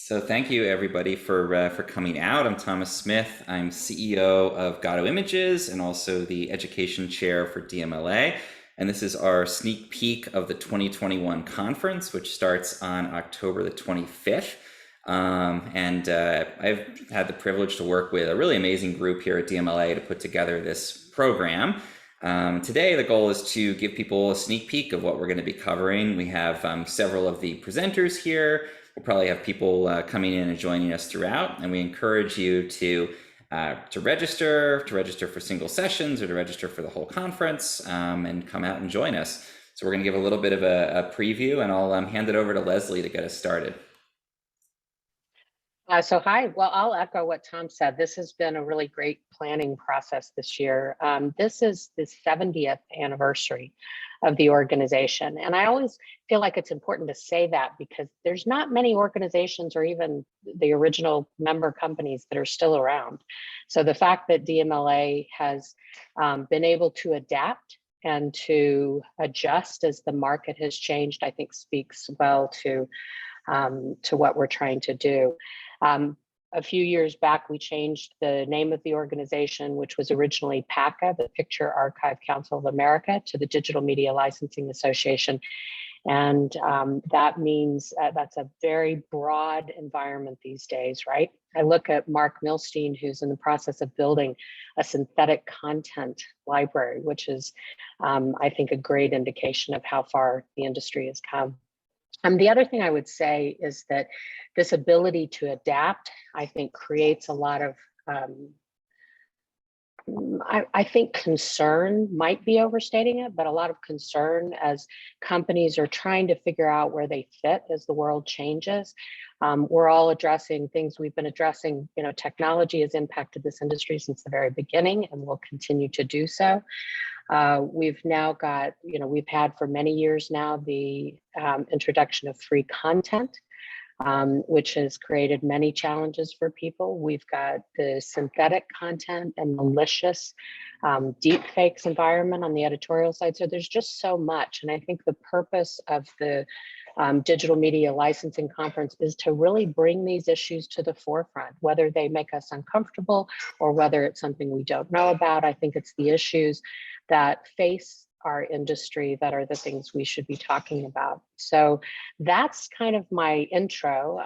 So thank you everybody for coming out. I'm Thomas Smith. I'm CEO of Gado Images and also the Education Chair for DMLA. And this is our sneak peek of the 2021 conference, which starts on October the 25th. I've had the privilege to work with a really amazing group here at DMLA to put together this program. Today, the goal is to give people a sneak peek of what we're going to be covering. We have several of the presenters here. We'll probably have people coming in and joining us throughout, and we encourage you to register for single sessions or to register for the whole conference and come out and join us. So we're going to give a little bit of a preview, and I'll hand it over to Leslie to get us started. Hi, well, I'll echo what Tom said. This has been a really great planning process this year. This is the 70th anniversary of the organization. And I always feel like it's important to say that because there's not many organizations or even the original member companies that are still around. So the fact that DMLA has been able to adapt and to adjust as the market has changed, I think speaks well to what we're trying to do. A few years back, we changed the name of the organization, which was originally PACA, the Picture Archive Council of America, to the Digital Media Licensing Association. And that means that's a very broad environment these days, right? I look at Mark Milstein, who's in the process of building a synthetic content library, which is, I think, a great indication of how far the industry has come. The other thing I would say is that this ability to adapt, I think, creates a lot of, I think concern might be overstating it, but a lot of concern as companies are trying to figure out where they fit as the world changes. We're all addressing things we've been addressing. You know, technology has impacted this industry since the very beginning and will continue to do so. We've now got, we've had for many years now the introduction of free content, which has created many challenges for people. We've got the synthetic content and malicious deep fakes environment on the editorial side. So there's just so much. And I think the purpose of the Digital Media Licensing Conference is to really bring these issues to the forefront, whether they make us uncomfortable or whether it's something we don't know about. I think it's the issues that face our industry that are the things we should be talking about. So that's kind of my intro.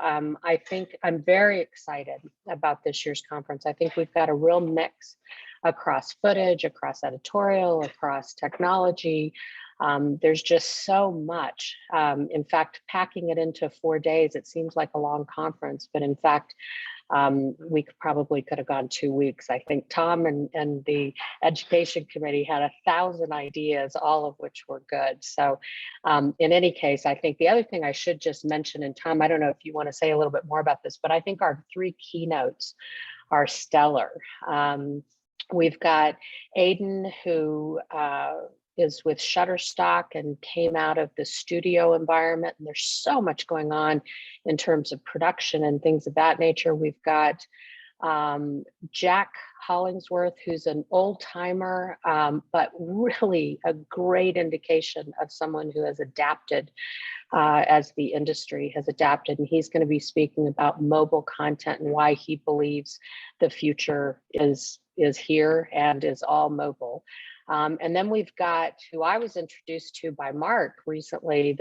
I think I'm very excited about this year's conference. I think we've got a real mix across footage, across editorial, across technology. There's just so much. In fact, packing it into 4 days, it seems like a long conference, but in fact, we probably could have gone 2 weeks. I think Tom and the education committee had 1,000 ideas, all of which were good. So in any case, I think the other thing I should just mention, and Tom, I don't know if you want to say a little bit more about this, but I think our 3 keynotes are stellar. We've got Aiden, who is with Shutterstock and came out of the studio environment. And there's so much going on in terms of production and things of that nature. We've got Jack Hollingsworth, who's an old timer, but really a great indication of someone who has adapted as the industry has adapted. And he's going to be speaking about mobile content and why he believes the future is here and is all mobile. And then we've got who I was introduced to by Mark recently,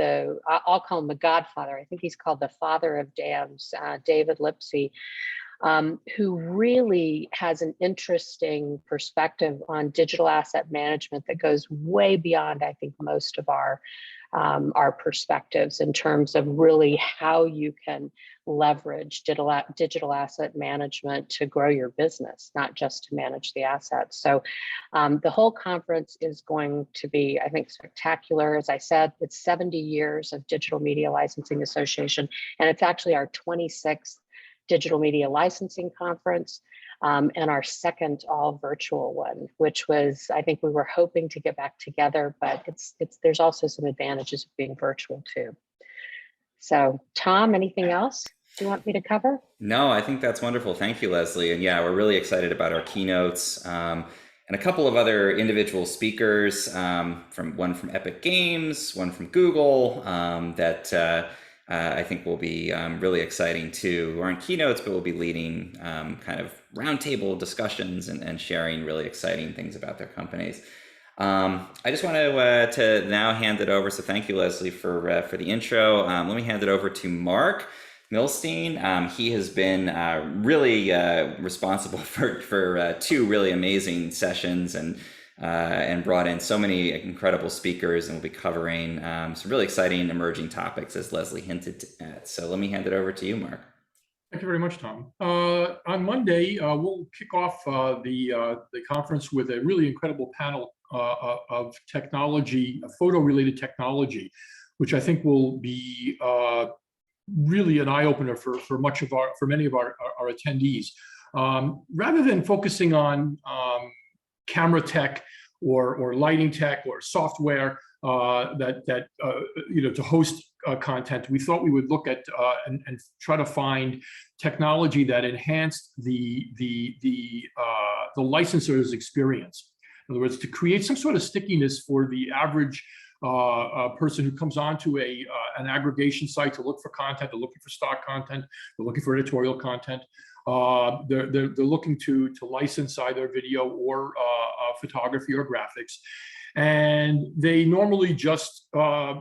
I'll call him the godfather. I think he's called the father of dams, David Lipsey, who really has an interesting perspective on digital asset management that goes way beyond, I think, most of our perspectives in terms of really how you can leverage digital asset management to grow your business, not just to manage the assets. So the whole conference is going to be, I think, spectacular. As I said, it's 70 years of Digital Media Licensing Association, and it's actually our 26th Digital Media Licensing Conference, and our second all virtual one, which was, I think we were hoping to get back together, but there's also some advantages of being virtual too. So Tom, anything else you want me to cover? No, I think that's wonderful. Thank you, Leslie. And yeah, we're really excited about our keynotes and a couple of other individual speakers, one from Epic Games, one from Google, that I think will be really exciting too. We're in Keynotes, but we'll be leading kind of roundtable discussions and sharing really exciting things about their companies. I just want to now hand it over. So thank you, Leslie, for the intro. Let me hand it over to Mark Milstein. He has been really responsible for two really amazing sessions and brought in so many incredible speakers, and we'll be covering some really exciting emerging topics, as Leslie hinted at. So let me hand it over to you, Mark. Thank you very much, Tom. On Monday, we'll kick off the conference with a really incredible panel of technology, photo-related technology, which I think will be really an eye-opener for many of our attendees. Rather than focusing on camera tech or lighting tech or software to host content, we thought we would look at and try to find technology that enhanced the licenser's experience. In other words, to create some sort of stickiness for the average person who comes onto an aggregation site to look for content. They're looking for stock content. They're looking for editorial content. They're looking to license either video or photography or graphics. And they normally just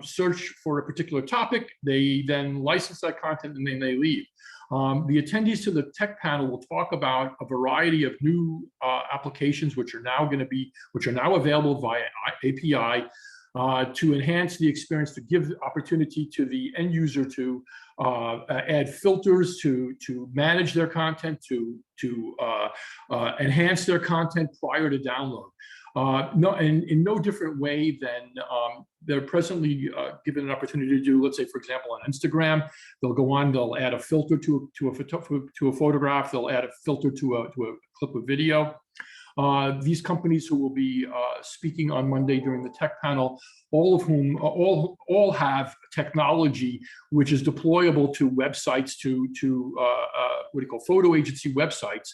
search for a particular topic. They then license that content and then they leave. The attendees to the tech panel will talk about a variety of new applications which are now available via API to enhance the experience, to give the opportunity to the end user to add filters, to manage their content, to enhance their content prior to download. In no different way than they're presently given an opportunity to do. Let's say, for example, on Instagram, they'll go on, they'll add a filter to a photograph, they'll add a filter to a clip of video. These companies who will be speaking on Monday during the tech panel, all of whom all have technology which is deployable to websites, to what do you call photo agency websites,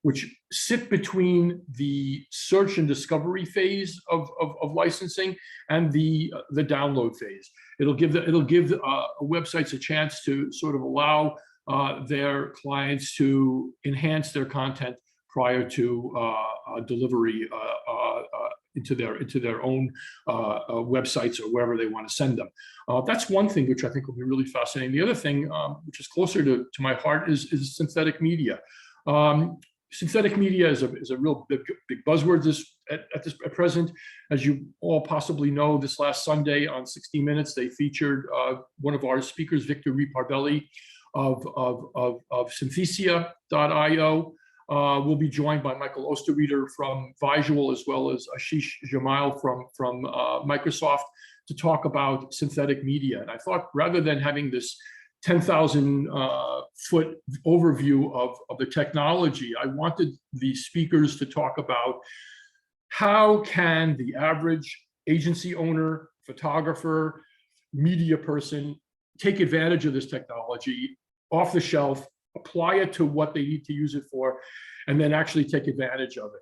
which sit between the search and discovery phase of licensing and the download phase. It'll give websites a chance to sort of allow their clients to enhance their content prior to delivery into their own websites or wherever they want to send them. That's one thing which I think will be really fascinating. The other thing, which is closer to my heart, is synthetic media. Synthetic media is a real big buzzword at present. As you all possibly know, this last Sunday on 60 Minutes, they featured one of our speakers, Victor Riparbelli of Synthesia.io. We'll be joined by Michael Osterrieder from Visual, as well as Ashish Jamal from Microsoft, to talk about synthetic media. And I thought, rather than having this 10,000 foot overview of the technology, I wanted the speakers to talk about how can the average agency owner, photographer, media person take advantage of this technology off the shelf, apply it to what they need to use it for, and then actually take advantage of it.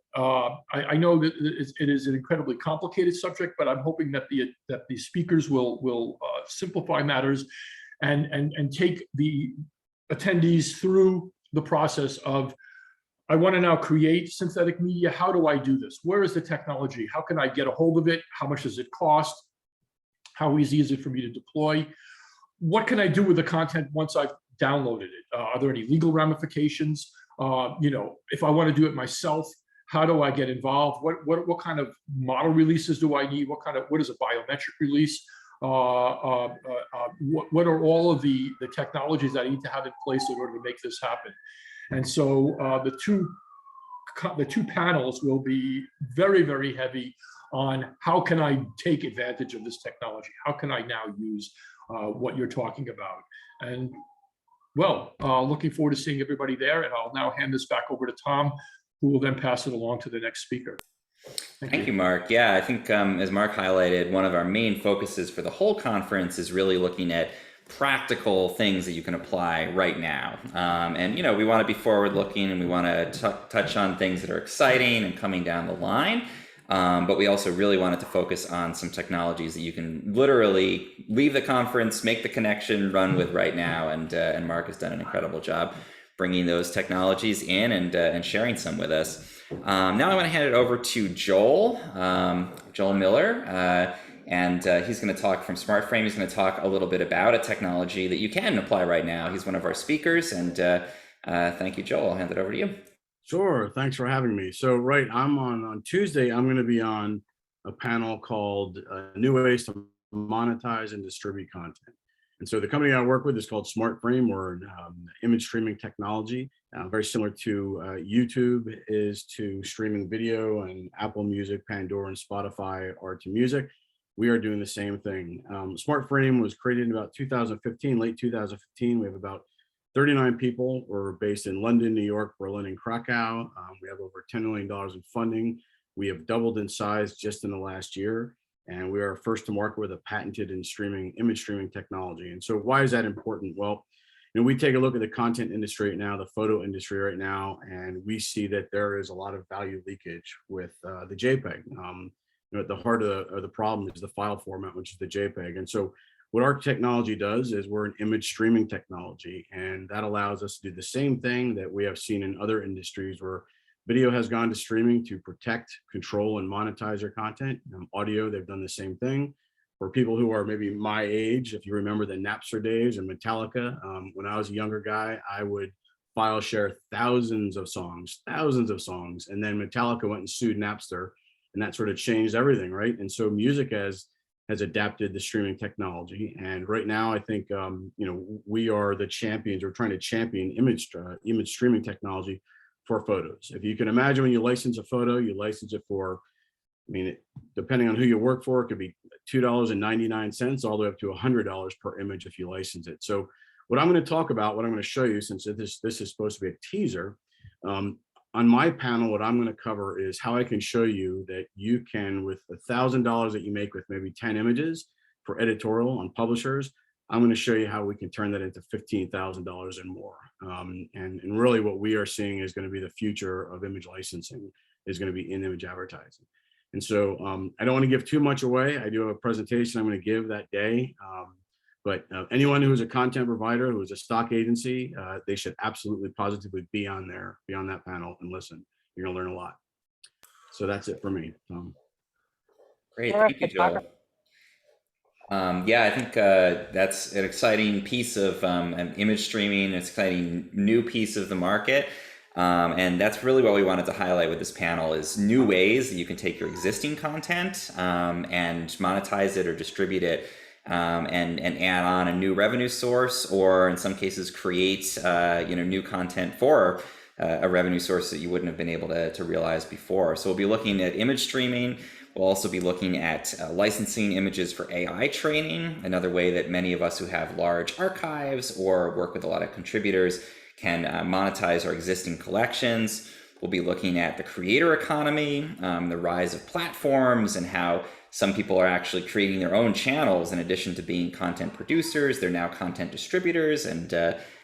I know that it is an incredibly complicated subject, but I'm hoping that the speakers will simplify matters and take the attendees through the process of, I want to now create synthetic media. How do I do this? Where is the technology? How can I get a hold of it? How much does it cost? How easy is it for me to deploy? What can I do with the content once I've downloaded it? Are there any legal ramifications? If I want to do it myself, how do I get involved? What kind of model releases do I need? What is a biometric release? What are all of the technologies that I need to have in place in order to make this happen? And so the two panels will be very, very heavy on how can I take advantage of this technology? How can I now use what you're talking about? And well, looking forward to seeing everybody there. And I'll now hand this back over to Tom, who will then pass it along to the next speaker. Thank you, Mark. Yeah, I think as Mark highlighted, one of our main focuses for the whole conference is really looking at practical things that you can apply right now. And we want to be forward looking, and we want to touch on things that are exciting and coming down the line. But we also really wanted to focus on some technologies that you can literally leave the conference, make the connection, run with right now. And Mark has done an incredible job bringing those technologies in and sharing some with us. Now I want to hand it over to Joel, Joel Miller, and he's going to talk from SmartFrame. He's going to talk a little bit about a technology that you can apply right now. He's one of our speakers, and thank you, Joel. I'll hand it over to you. Sure. Thanks for having me. So, I'm on Tuesday, I'm going to be on a panel called New Ways to Monetize and Distribute Content. And so the company I work with is called SmartFrame. We're an image streaming technology, very similar to YouTube is to streaming video, and Apple Music, Pandora, and Spotify are to music. We are doing the same thing. SmartFrame was created in about 2015, late 2015. We have about 39 people. We're based in London, New York, Berlin, and Krakow. We have over $10 million in funding. We have doubled in size just in the last year. And we are first to market with a patented and image streaming technology. And so why is that important? Well, we take a look at the content industry right now, the photo industry right now, and we see that there is a lot of value leakage with the JPEG. At the heart of the problem is the file format, which is the JPEG. And so what our technology does is we're an image streaming technology, and that allows us to do the same thing that we have seen in other industries where video has gone to streaming to protect, control, and monetize their content. Audio, they've done the same thing. For people who are maybe my age, if you remember the Napster days and Metallica, when I was a younger guy, I would file share thousands of songs, and then Metallica went and sued Napster, and that sort of changed everything, right? And so music has adapted the streaming technology, and right now I think we are the champions. We're trying to champion image streaming technology for photos. If you can imagine, when you license a photo, you license it for, depending on who you work for, it could be $2.99 all the way up to $100 per image if you license it. So what I'm going to talk about, what I'm going to show you, since this is supposed to be a teaser, on my panel, what I'm going to cover is how I can show you that you can, with $1,000 that you make with maybe 10 images for editorial on publishers, I'm going to show you how we can turn that into $15,000 and more. And really what we are seeing is going to be the future of image licensing is going to be in image advertising. And so I don't want to give too much away. I do have a presentation I'm going to give that day. But anyone who is a content provider, who is a stock agency, they should absolutely positively be on that panel and listen. You're going to learn a lot. So that's it for me, Tom. Great, thank you, Joel. Yeah, I think that's an exciting piece of image streaming, an exciting new piece of the market. And that's really what we wanted to highlight with this panel is new ways that you can take your existing content and monetize it or distribute it and add on a new revenue source, or in some cases create new content for a revenue source that you wouldn't have been able to realize before. So we'll be looking at image streaming. We'll also be looking at licensing images for AI training, another way that many of us who have large archives or work with a lot of contributors can monetize our existing collections. We'll be looking at the creator economy, the rise of platforms, and how some people are actually creating their own channels in addition to being content producers. They're now content distributors and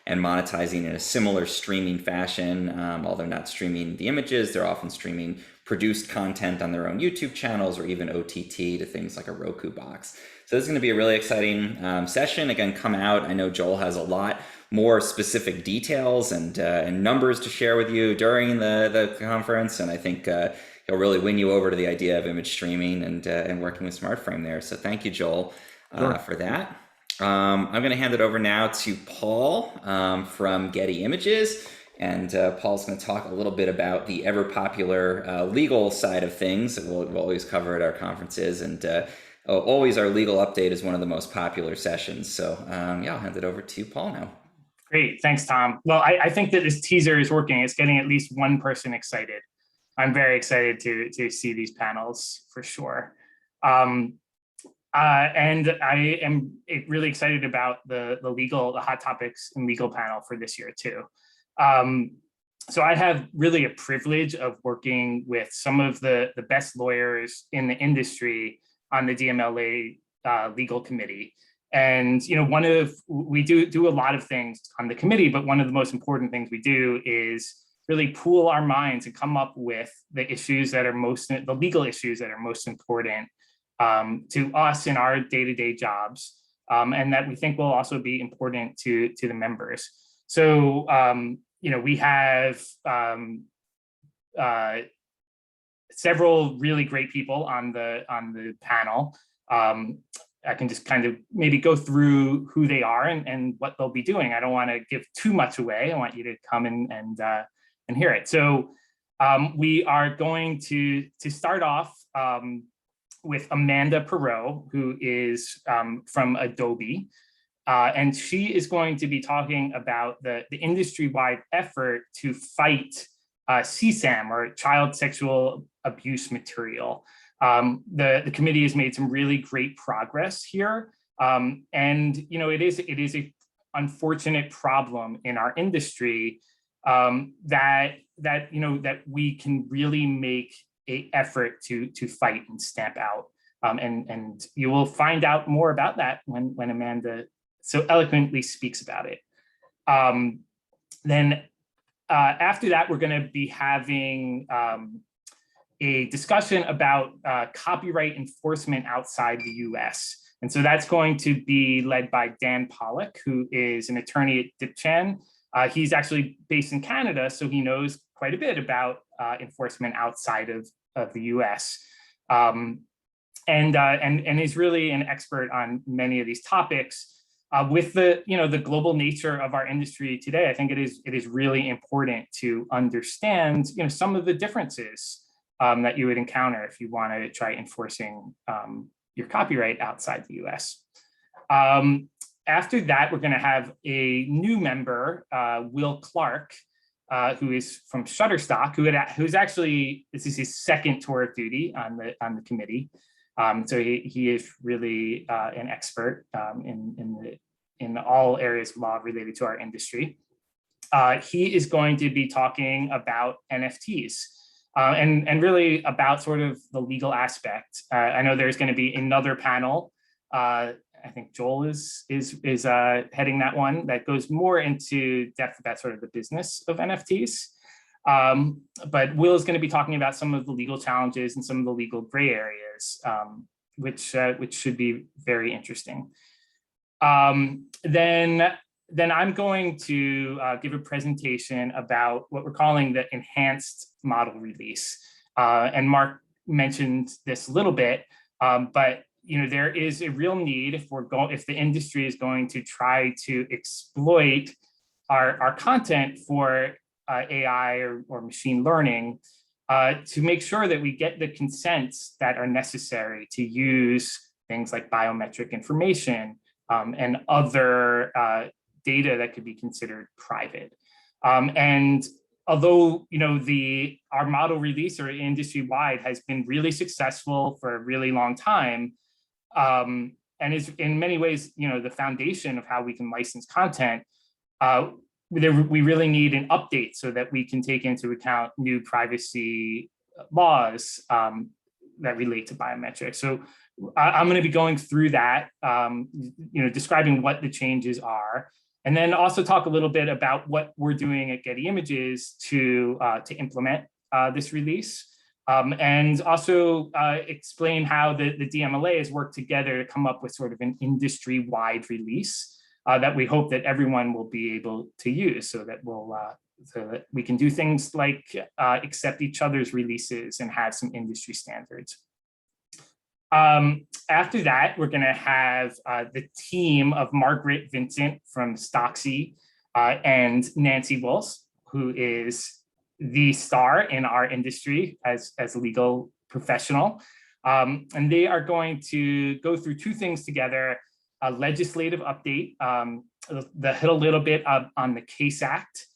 monetizing in a similar streaming fashion. Although not streaming the images, they're often streaming produced content on their own YouTube channels or even OTT to things like a Roku box. So this is going to be a really exciting session. Again, come out. I know Joel has a lot more specific details and numbers to share with you during the conference, and I think he'll really win you over to the idea of image streaming and working with SmartFrame there. So thank you, Joel, for that. I'm going to hand it over now to Paul from Getty Images. And Paul's going to talk a little bit about the ever popular legal side of things that we'll always cover at our conferences. And always our legal update is one of the most popular sessions. So yeah, I'll hand it over to Paul now. Great, thanks, Tom. Well, I think that this teaser is working. It's getting at least one person excited. I'm very excited to see these panels for sure. And I am really excited about the hot topics and legal panel for this year too. So I have really a privilege of working with some of the best lawyers in the industry on the DMLA legal committee. And we do a lot of things on the committee, but one of the most important things we do is really pool our minds and come up with the issues that are the legal issues that are most important to us in our day-to-day jobs, and that we think will also be important to the members. So, we have several really great people on the panel. I can just kind of maybe go through who they are and what they'll be doing. I don't want to give too much away. I want you to come and hear it. So we are going to start off with Amanda Perot, who is from Adobe. And she is going to be talking about the industry-wide effort to fight CSAM, or child sexual abuse material. The committee has made some really great progress here. And it is a unfortunate problem in our industry that we can really make an effort to fight and stamp out. And you will find out more about that when Amanda so eloquently speaks about it. Then after that, we're going to be having a discussion about copyright enforcement outside the US. And so that's going to be led by Dan Pollock, who is an attorney at Dipchan. He's actually based in Canada, so he knows quite a bit about enforcement outside of the US. And he's really an expert on many of these topics. With the global nature of our industry today, I think it is really important to understand some of the differences that you would encounter if you want to try enforcing your copyright outside the US. After that, we're going to have a new member, Will Clark, who is from Shutterstock, who's actually, this is his second tour of duty on the committee. So he is really an expert in all areas of law related to our industry. He is going to be talking about NFTs and really about sort of the legal aspect. I know there's going to be another panel. I think Joel is heading that one that goes more into depth about sort of the business of NFTs. But Will is going to be talking about some of the legal challenges and some of the legal gray areas, which should be very interesting. Then I'm going to give a presentation about what we're calling the enhanced model release. And Mark mentioned this a little bit, but there is a real need if the industry is going to try to exploit our content for AI or machine learning, to make sure that we get the consents that are necessary to use things like biometric information and other data that could be considered private. And although our model release or industry-wide has been really successful for a really long time, and is in many ways the foundation of how we can license content, we really need an update so that we can take into account new privacy laws that relate to biometrics. So I'm going to be going through that, describing what the changes are, and then also talk a little bit about what we're doing at Getty Images to implement this release, and also explain how the DMLA has worked together to come up with sort of an industry-wide release that we hope that everyone will be able to use, so that we can do things like accept each other's releases and have some industry standards. After that, we're going to have the team of Margaret Vincent from Stocksy and Nancy Wills, who is the star in our industry as a legal professional. And they are going to go through two things together: a legislative update, they'll hit a little bit on the CASE Act,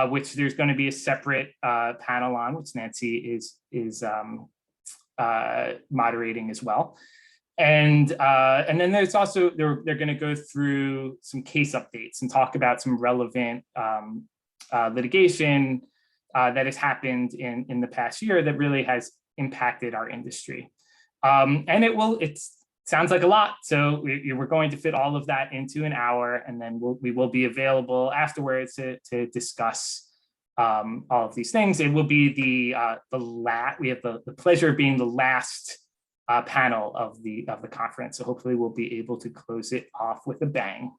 which there's going to be a separate panel on, which Nancy is moderating as well. And then there's also, they're going to go through some case updates and talk about some relevant litigation that has happened in the past year that really has impacted our industry. And it sounds like a lot, so we're going to fit all of that into an hour, and then we will be available afterwards to discuss all of these things. It will be we have the pleasure of being the last panel of the conference. So hopefully we'll be able to close it off with a bang.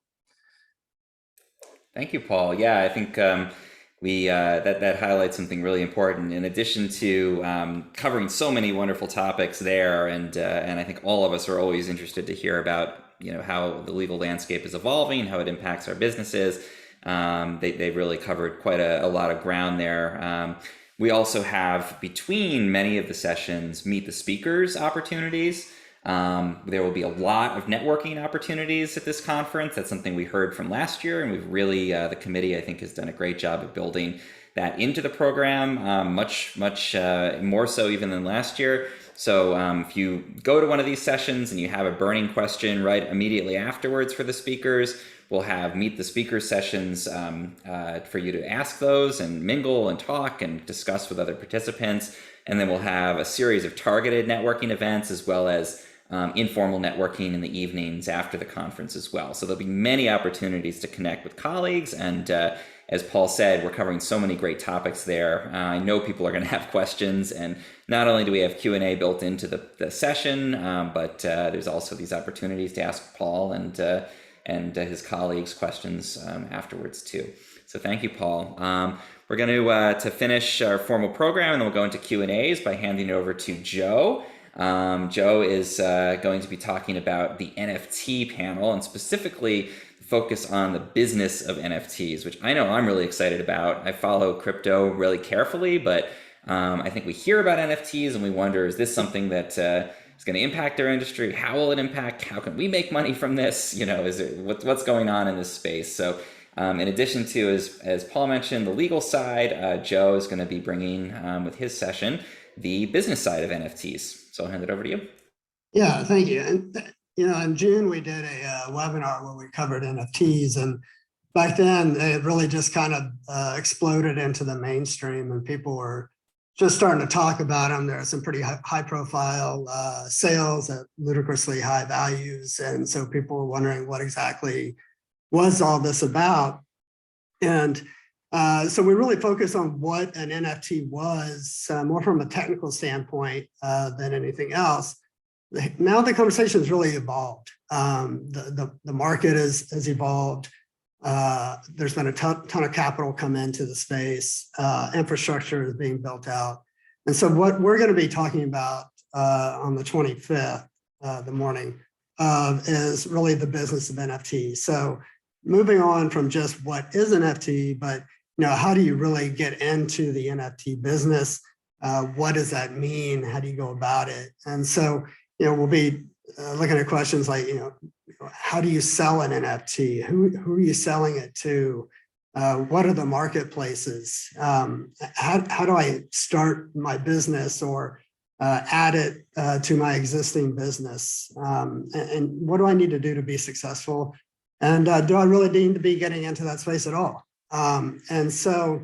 Thank you, Paul. Yeah, I think that highlights something really important. In addition to covering so many wonderful topics there, and I think all of us are always interested to hear about how the legal landscape is evolving, how it impacts our businesses. They really covered quite a lot of ground there. We also have, between many of the sessions, meet the speakers opportunities. There will be a lot of networking opportunities at this conference. That's something we heard from last year, and we've really, the committee, I think, has done a great job of building that into the program, much more so even than last year. So if you go to one of these sessions and you have a burning question right immediately afterwards for the speakers, we'll have meet the speakers sessions for you to ask those and mingle and talk and discuss with other participants. And then we'll have a series of targeted networking events, as well as informal networking in the evenings after the conference as well. So there'll be many opportunities to connect with colleagues. And as Paul said, we're covering so many great topics there. I know people are going to have questions, and not only do we have Q&A built into the session, but there's also these opportunities to ask Paul and his colleagues questions afterwards too. So thank you, Paul. We're going to finish our formal program, and then we'll go into Q&As by handing it over to Joe. Joe is going to be talking about the NFT panel, and specifically focus on the business of NFTs, which I know I'm really excited about. I follow crypto really carefully, but I think we hear about NFTs and we wonder, is this something that is going to impact our industry? How will it impact? How can we make money from this? Is it what's going on in this space? So in addition to, as Paul mentioned, the legal side, Joe is going to be bringing with his session the business side of NFTs. So I'll hand it over to you. Yeah, thank you. And in June we did a webinar where we covered NFTs, and back then it really just kind of exploded into the mainstream, and people were just starting to talk about them. There are some pretty high profile sales at ludicrously high values, and so people were wondering what exactly was all this about. And so we really focused on what an NFT was, more from a technical standpoint than anything else. Now the conversation has really evolved. The market has evolved. There's been a ton of capital come into the space. Infrastructure is being built out. And so what we're going to be talking about on the 25th, the morning, is really the business of NFTs. So moving on from just what is an NFT, but how do you really get into the NFT business? What does that mean? How do you go about it? And so, we'll be looking at questions like, how do you sell an NFT? Who are you selling it to? What are the marketplaces? How do I start my business or add it to my existing business? And what do I need to do to be successful? And do I really need to be getting into that space at all? And so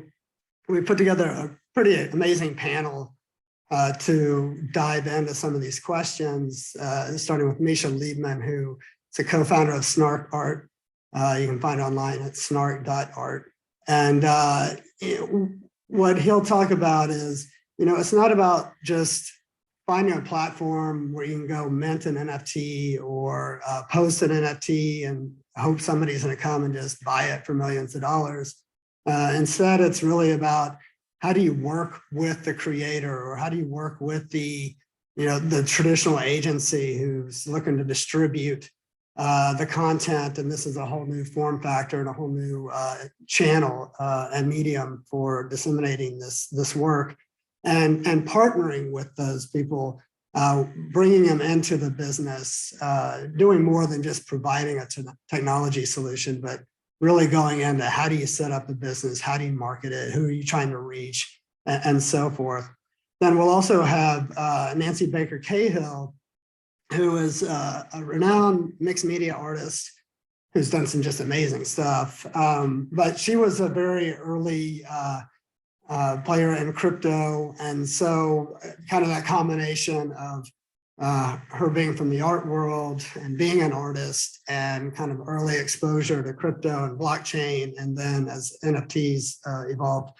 we put together a pretty amazing panel to dive into some of these questions, starting with Misha Liebman, who is a co-founder of Snark Art. You can find online at snark.art. And what he'll talk about is, it's not about just finding a platform where you can go mint an NFT or post an NFT and hope somebody's going to come and just buy it for millions of dollars. Instead, it's really about how do you work with the creator, or how do you work with the traditional agency who's looking to distribute the content. And this is a whole new form factor and a whole new channel and medium for disseminating this work, and partnering with those people, bringing them into the business, doing more than just providing a technology solution, but really going into how do you set up the business, how do you market it, who are you trying to reach, and so forth. Then we'll also have Nancy Baker Cahill, who is a renowned mixed media artist who's done some just amazing stuff. But she was a very early player in crypto. And so kind of that combination of her being from the art world and being an artist and kind of early exposure to crypto and blockchain, and then as NFTs evolved,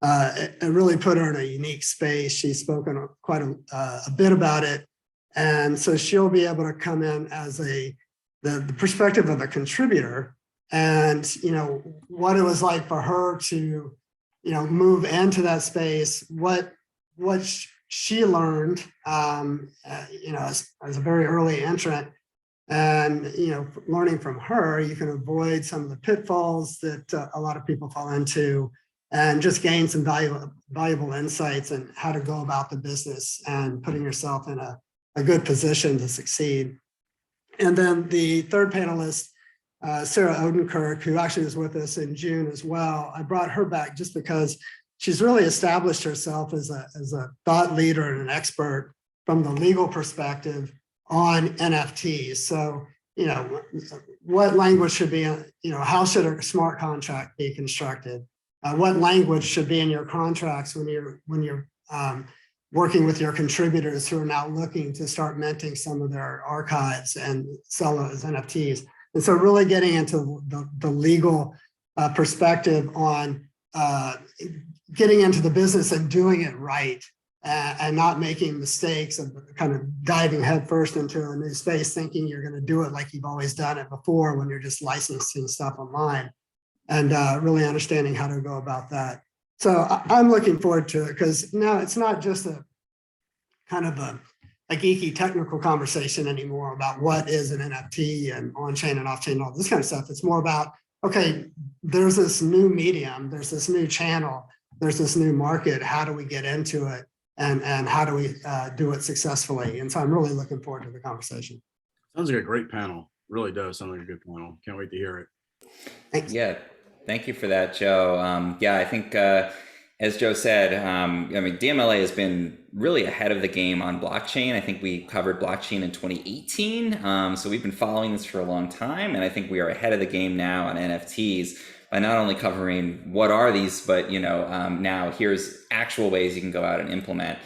it really put her in a unique space. She's spoken quite a bit about it. And so she'll be able to come in as the perspective of a contributor, and what it was like for her to move into that space, what she learned as a very early entrant. And learning from her, you can avoid some of the pitfalls that a lot of people fall into, and just gain some valuable insights and how to go about the business and putting yourself in a good position to succeed. And then the third panelist, Sarah Odenkirk, who actually was with us in June as well. I brought her back just because she's really established herself as a thought leader and an expert from the legal perspective on NFTs. So, what language should be, how should a smart contract be constructed? What language should be in your contracts when you're working with your contributors who are now looking to start minting some of their archives and sell as NFTs. And so really getting into the legal perspective on getting into the business and doing it right, and not making mistakes of kind of diving headfirst into a new space, thinking you're going to do it like you've always done it before when you're just licensing stuff online, and really understanding how to go about that. So I'm looking forward to it, because now it's not just a kind of a geeky technical conversation anymore about what is an NFT and on-chain and off-chain and all this kind of stuff. It's more about, okay, there's this new medium, there's this new channel, there's this new market. How do we get into it? And how do we do it successfully? And so I'm really looking forward to the conversation. Sounds like a great panel. Really does sound like a good panel. Can't wait to hear it. Thanks. Yeah, thank you for that, Joe. I think as Joe said, DMLA has been really ahead of the game on blockchain. I think we covered blockchain in 2018. So we've been following this for a long time. And I think we are ahead of the game now on NFTs by not only covering what are these, but now here's actual ways you can go out and implement.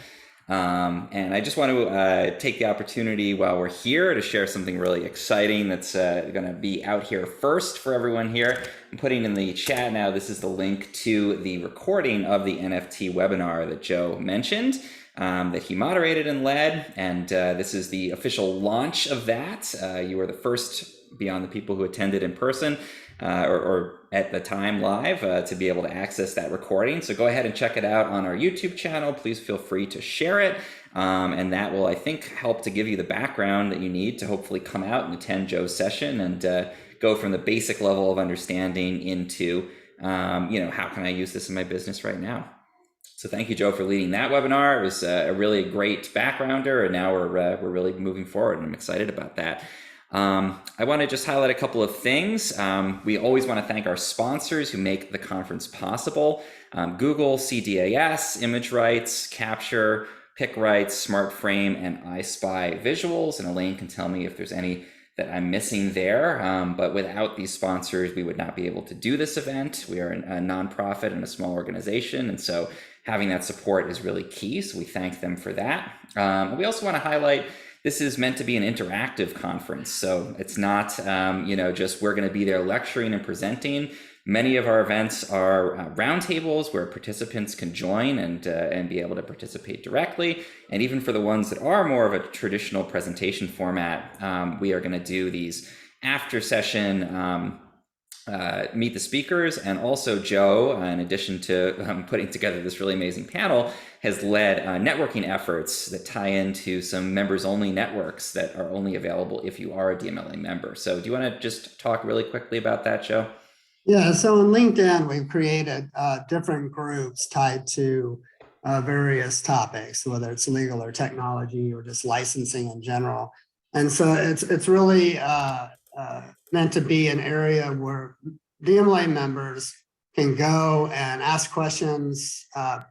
And I just want to take the opportunity while we're here to share something really exciting that's going to be out here first for everyone here. I'm putting in the chat now, this is the link to the recording of the NFT webinar that Joe mentioned, that he moderated and led. And this is the official launch of that. You were the first beyond the people who attended in person or at the time live to be able to access that recording. So go ahead and check it out on our YouTube channel. Please feel free to share it. And that will, I think, help to give you the background that you need to hopefully come out and attend Joe's session and go from the basic level of understanding into, how can I use this in my business right now? So thank you, Joe, for leading that webinar. It was a really great backgrounder, and now we're really moving forward, and I'm excited about that. I want to just highlight a couple of things. We always want to thank our sponsors who make the conference possible. Google, CDAS, ImageRights, Capture, PicRights, SmartFrame, and iSpy Visuals. And Elaine can tell me if there's any that I'm missing there. But without these sponsors, we would not be able to do this event. We are a nonprofit and a small organization. And so having that support is really key. So we thank them for that. We also want to highlight this is meant to be an interactive conference. So it's not, just we're going to be there lecturing and presenting. Many of our events are roundtables where participants can join and be able to participate directly. And even for the ones that are more of a traditional presentation format, we are going to do these after session meet the speakers. And also Joe, in addition to putting together this really amazing panel, has led networking efforts that tie into some members only networks that are only available if you are a DMLA member. So do you want to just talk really quickly about that, Joe? Yeah, so on LinkedIn, we've created different groups tied to various topics, whether it's legal or technology or just licensing in general. And so it's really meant to be an area where DMLA members can go and ask questions,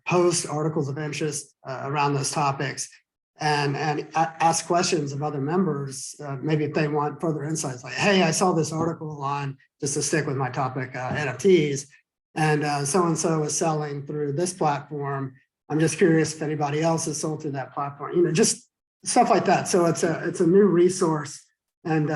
post articles of interest around those topics, and ask questions of other members, maybe if they want further insights, like, hey, I saw this article on, just to stick with my topic, NFTs, and so-and-so is selling through this platform. I'm just curious if anybody else has sold through that platform, just stuff like that. So it's a new resource and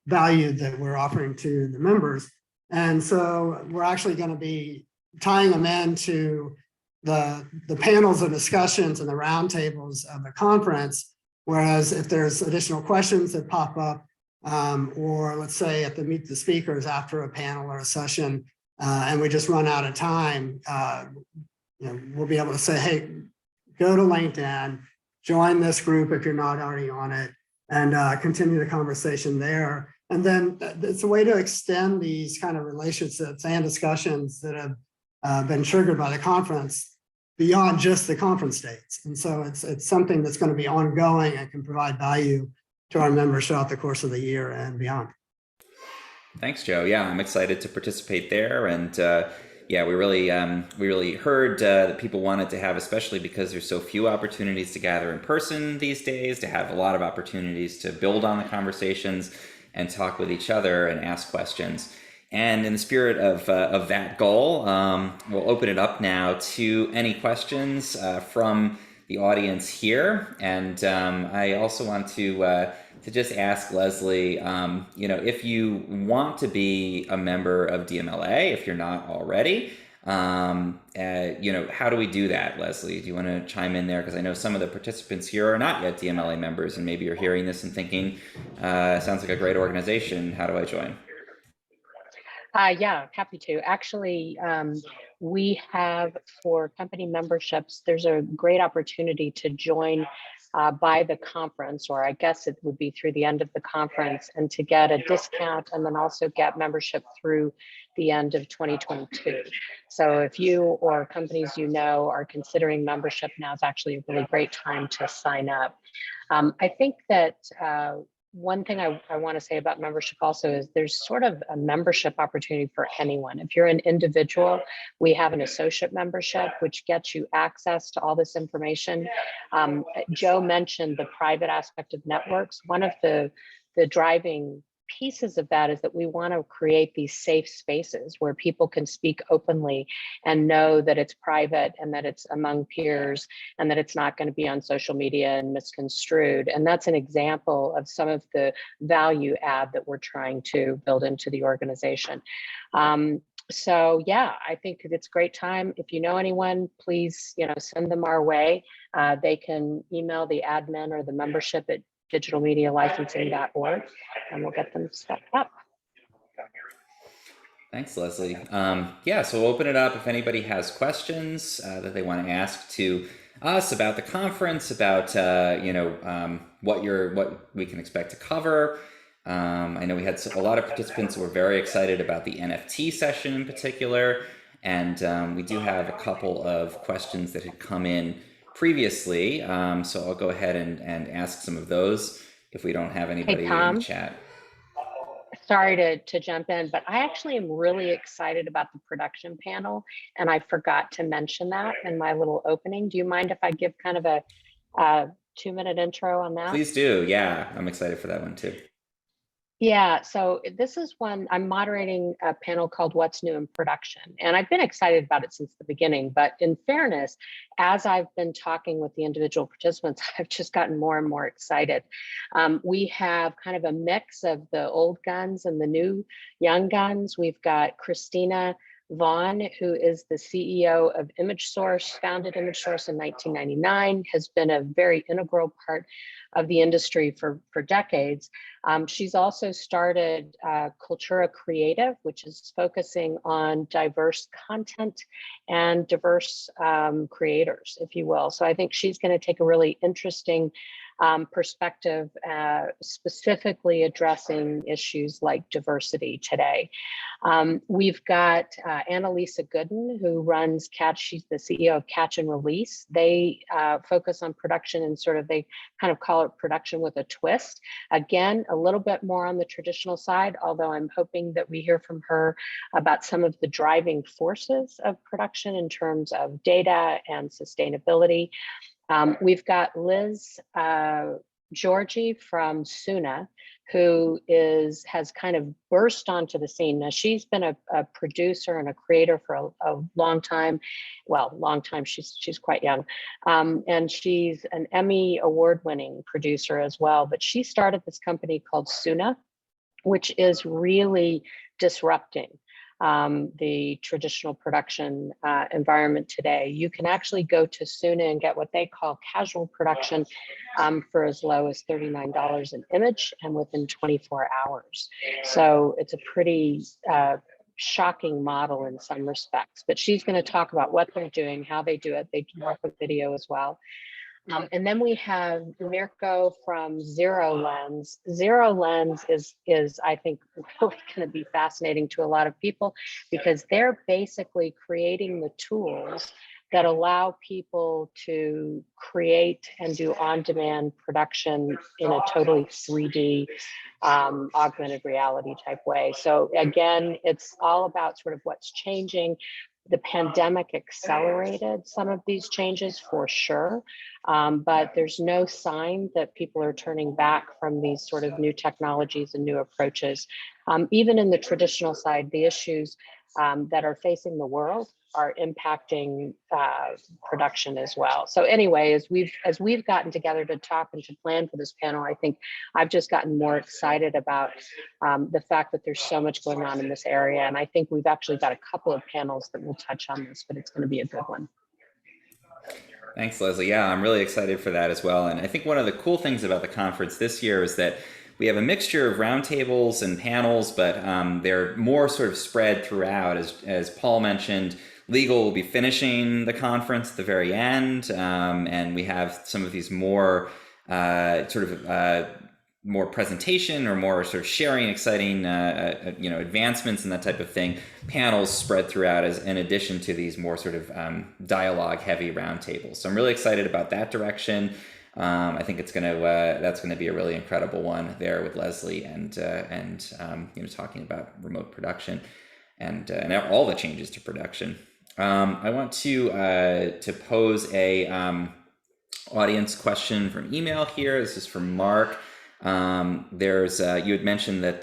value that we're offering to the members. And so we're actually going to be tying them into the panels and discussions and the roundtables of the conference. Whereas if there's additional questions that pop up, or let's say at the Meet the Speakers after a panel or a session, and we just run out of time, we'll be able to say, hey, go to LinkedIn, join this group if you're not already on it, and continue the conversation there. And then it's a way to extend these kind of relationships and discussions that have been triggered by the conference beyond just the conference dates. And so it's something that's going to be ongoing and can provide value to our members throughout the course of the year and beyond. Thanks, Joe. Yeah, I'm excited to participate there. And yeah, we really heard that people wanted to have, especially because there's so few opportunities to gather in person these days, to have a lot of opportunities to build on the conversations and talk with each other and ask questions. And in the spirit of that goal, we'll open it up now to any questions from the audience here. And I also want to just ask Leslie, if you want to be a member of DMLA, if you're not already, how do we do that, Leslie? Do you want to chime in there? Because I know some of the participants here are not yet DMLA members, and maybe you're hearing this and thinking, sounds like a great organization. How do I join? Yeah, happy to. Actually, we have for company memberships, there's a great opportunity to join by the conference, or I guess it would be through the end of the conference, and to get a discount and then also get membership through the end of 2022. So if you or companies you know are considering membership, now is actually a really great time to sign up. I think that one thing I want to say about membership also is there's sort of a membership opportunity for anyone. If you're an individual, we have an associate membership, which gets you access to all this information. Joe mentioned the private aspect of networks. One of the driving pieces of that is that we want to create these safe spaces where people can speak openly and know that it's private and that it's among peers and that it's not going to be on social media and misconstrued. And that's an example of some of the value add that we're trying to build into the organization. So yeah, I think it's a great time. If you know anyone, please, send them our way. They can email the admin or the membership at digitalmedialicensing.org, and we'll get them set up. Thanks, Leslie. Yeah, so we'll open it up if anybody has questions that they want to ask to us about the conference, about what we can expect to cover. I know we had a lot of participants who were very excited about the NFT session in particular, and we do have a couple of questions that had come in previously, so I'll go ahead and ask some of those if we don't have anybody in the chat. Sorry to jump in, but I actually am really excited about the production panel, and I forgot to mention that in my little opening. Do you mind if I give kind of a 2-minute intro on that? Please do. Yeah, I'm excited for that one too. Yeah, so this is one, I'm moderating a panel called What's New in Production. And I've been excited about it since the beginning, but in fairness, as I've been talking with the individual participants, I've just gotten more and more excited. We have kind of a mix of the old guns and the new young guns. We've got Christina Vaughn, who is the CEO of ImageSource, founded ImageSource in 1999, has been a very integral part of the industry for decades. She's also started Cultura Creative, which is focusing on diverse content and diverse creators, if you will. So I think she's going to take a really interesting perspective, specifically addressing issues like diversity today. We've got Annalisa Gooden, who runs Catch. She's the CEO of Catch and Release. They focus on production and they kind of call it production with a twist. Again, a little bit more on the traditional side, although I'm hoping that we hear from her about some of the driving forces of production in terms of data and sustainability. We've got Liz Georgie from Suna, who has kind of burst onto the scene. Now, she's been a producer and a creator for a long time. Well, long time, she's quite young. And she's an Emmy award-winning producer as well. But she started this company called Suna, which is really disrupting the traditional production environment today. You can actually go to Suna and get what they call casual production for as low as $39 an image and within 24 hours. So it's a pretty shocking model in some respects, but she's going to talk about what they're doing, how they do it. They can work with video as well. And then we have Mirko from Zero Lens. Zero Lens is I think really going to be fascinating to a lot of people because they're basically creating the tools that allow people to create and do on-demand production in a totally 3D augmented reality type way. So again, it's all about sort of what's changing. The pandemic accelerated some of these changes for sure, but there's no sign that people are turning back from these sort of new technologies and new approaches. Even in the traditional side, the issues that are facing the world are impacting production as well. So anyway, as we've gotten together to talk and to plan for this panel, I think I've just gotten more excited about the fact that there's so much going on in this area. And I think we've actually got a couple of panels that will touch on this, but it's going to be a good one. Thanks, Leslie. Yeah, I'm really excited for that as well. And I think one of the cool things about the conference this year is that we have a mixture of roundtables and panels, but they're more sort of spread throughout. As Paul mentioned, legal will be finishing the conference at the very end, and we have some of these more more presentation or more sort of sharing exciting advancements and that type of thing, panels spread throughout as in addition to these more sort of dialogue heavy roundtables. So I'm really excited about that direction. I think it's that's gonna be a really incredible one there with Leslie and talking about remote production and all the changes to production. I want to pose a audience question from email here. This is from Mark. There's you had mentioned that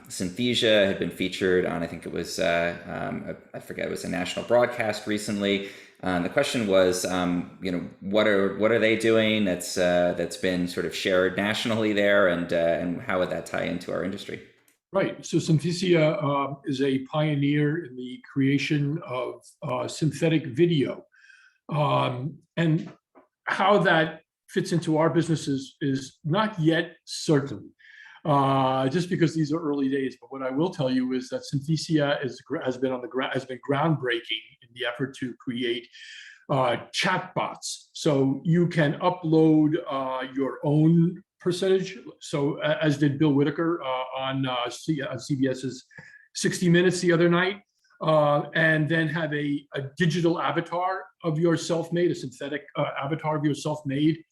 Synthesia had been featured on, I think it was I forget, it was a national broadcast recently. The question was, what are they doing that's been sort of shared nationally there, and how would that tie into our industry? Right. So Synthesia is a pioneer in the creation of synthetic video, and how that fits into our business is not yet certain, just because these are early days. But what I will tell you is that Synthesia has been groundbreaking in the effort to create chatbots. So you can upload your own percentage. So as did Bill Whitaker on CBS's 60 Minutes the other night, and then have a digital avatar of yourself made, a synthetic avatar of yourself made,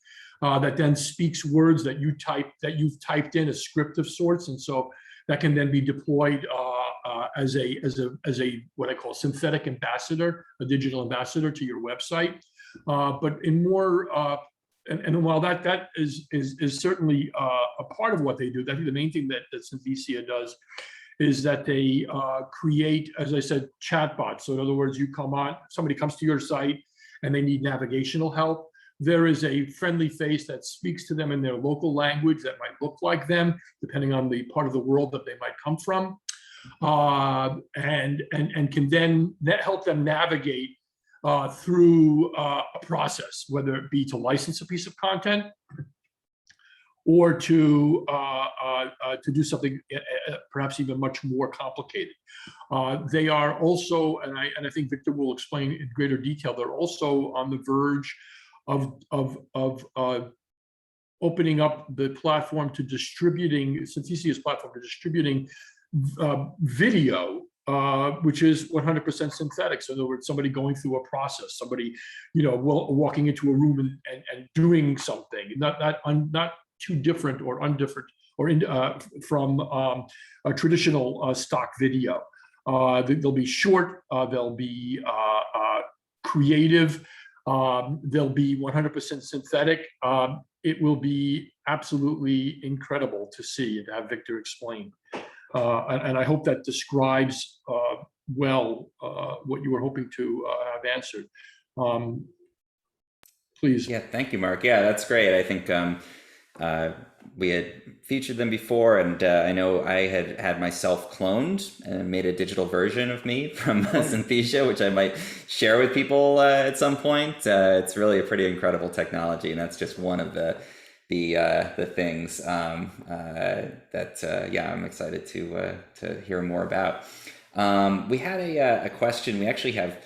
that then speaks words that you've typed in, a script of sorts, and so that can then be deployed as a what I call synthetic ambassador, a digital ambassador to your website. But in more and while that is certainly a part of what they do, I think the main thing that Synthesia does is that they create, as I said, chatbots. So in other words, somebody comes to your site and they need navigational help. There is a friendly face that speaks to them in their local language that might look like them, depending on the part of the world that they might come from, and can then help them navigate through a process, whether it be to license a piece of content or to do something perhaps even much more complicated. They are also, and I think Victor will explain in greater detail, they're also on the verge of opening up the platform to distributing, Synthesia's platform to distributing video, which is 100% synthetic. So in other words, somebody going through a process, somebody, walking into a room and doing something, not too different or undifferent or from a traditional stock video. They'll be short, they'll be creative, they'll be 100% synthetic. It will be absolutely incredible to see and have Victor explain. And I hope that describes well what you were hoping to have answered. Please. Yeah, thank you, Mark. Yeah, that's great. I think we had featured them before, and I know I had myself cloned and made a digital version of me from Synthesia, which I might share with people at some point. It's really a pretty incredible technology, and that's just one of the things that I'm excited to hear more about. We had a question. We actually have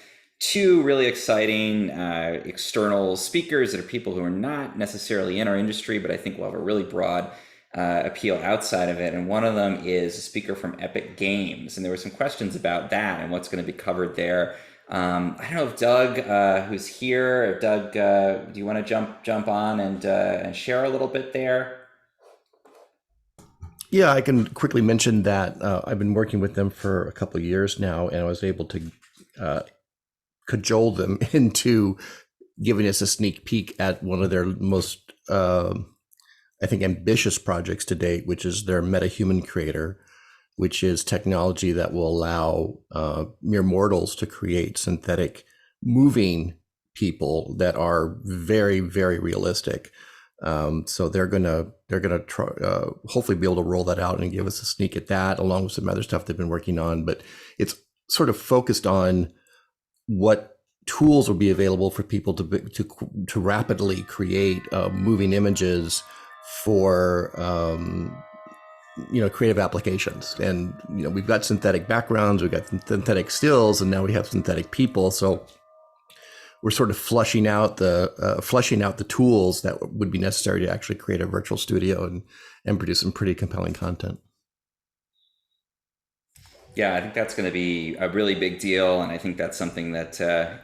two really exciting external speakers that are people who are not necessarily in our industry, but I think will have a really broad appeal outside of it. And one of them is a speaker from Epic Games. And there were some questions about that and what's going to be covered there. I don't know if Doug, who's here, if Doug, do you want to jump on and share a little bit there? Yeah, I can quickly mention that I've been working with them for a couple of years now, and I was able to cajole them into giving us a sneak peek at one of their most, I think, ambitious projects to date, which is their MetaHuman Creator, which is technology that will allow mere mortals to create synthetic moving people that are very, very realistic. So they're gonna try, hopefully be able to roll that out and give us a sneak at that, along with some other stuff they've been working on. But it's sort of focused on what tools will be available for people to rapidly create moving images for creative applications. And we've got synthetic backgrounds, we've got synthetic stills, and now we have synthetic people. So we're sort of fleshing out the tools that would be necessary to actually create a virtual studio and produce some pretty compelling content. Yeah, I think that's going to be a really big deal, and I think that's something that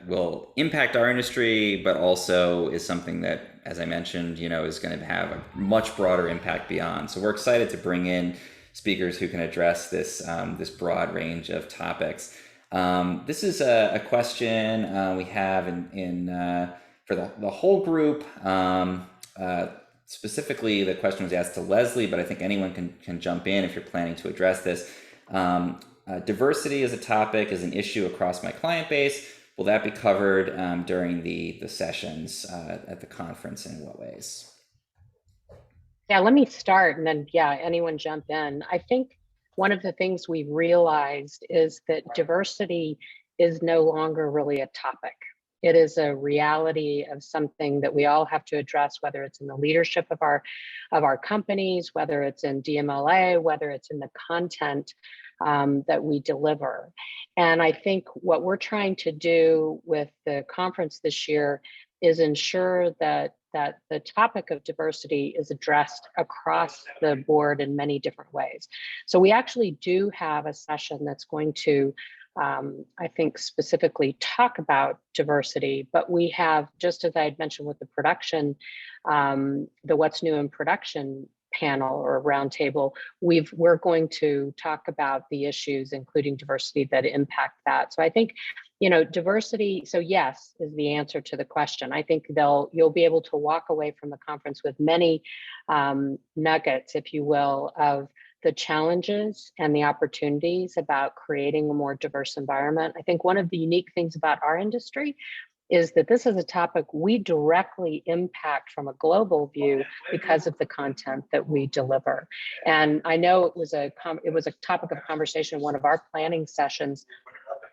will impact our industry, but also is something that, as I mentioned, is going to have a much broader impact beyond. So we're excited to bring in speakers who can address this this broad range of topics. This is a question we have for the whole group. Specifically, the question was asked to Leslie, but I think anyone can jump in if you're planning to address this. Diversity as a topic is an issue across my client base. Will that be covered during the sessions at the conference, and in what ways? Yeah, let me start, and then anyone jump in. I think one of the things we've realized is that diversity is no longer really a topic. It is a reality of something that we all have to address, whether it's in the leadership of our companies, whether it's in DMLA, whether it's in the content that we deliver. And I think what we're trying to do with the conference this year is ensure that the topic of diversity is addressed across the board in many different ways. So we actually do have a session that's going to, I think, specifically talk about diversity, but we have, just as I had mentioned with the production, the What's New in Production panel or roundtable, we're going to talk about the issues, including diversity, that impact that. So I think, diversity, so yes, is the answer to the question. I think you'll be able to walk away from the conference with many nuggets, if you will, of the challenges and the opportunities about creating a more diverse environment. I think one of the unique things about our industry is that this is a topic we directly impact from a global view because of the content that we deliver. And I know it was a topic of conversation in one of our planning sessions,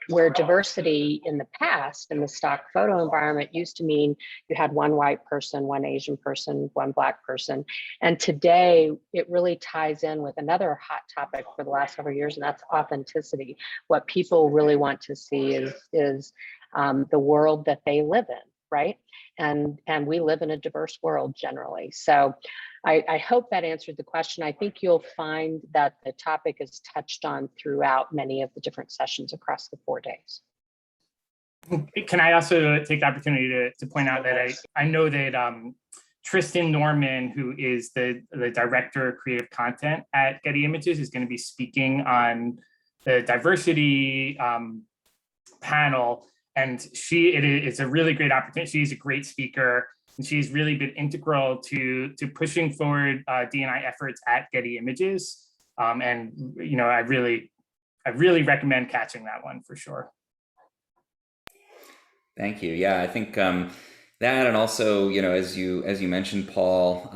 where diversity in the past in the stock photo environment used to mean you had one white person, one Asian person, one Black person. And today it really ties in with another hot topic for the last several years, and that's authenticity. What people really want to see is the world that they live in, right? And we live in a diverse world generally. So I hope that answered the question. I think you'll find that the topic is touched on throughout many of the different sessions across the 4 days. Can I also take the opportunity to point out that I know that Tristan Norman, who is the director of creative content at Getty Images, is going to be speaking on the diversity panel. And it's a really great opportunity. She's a great speaker, and she's really been integral to pushing forward D&I efforts at Getty Images. And I really recommend catching that one for sure. Thank you. Yeah, I think that, and also, as you mentioned, Paul,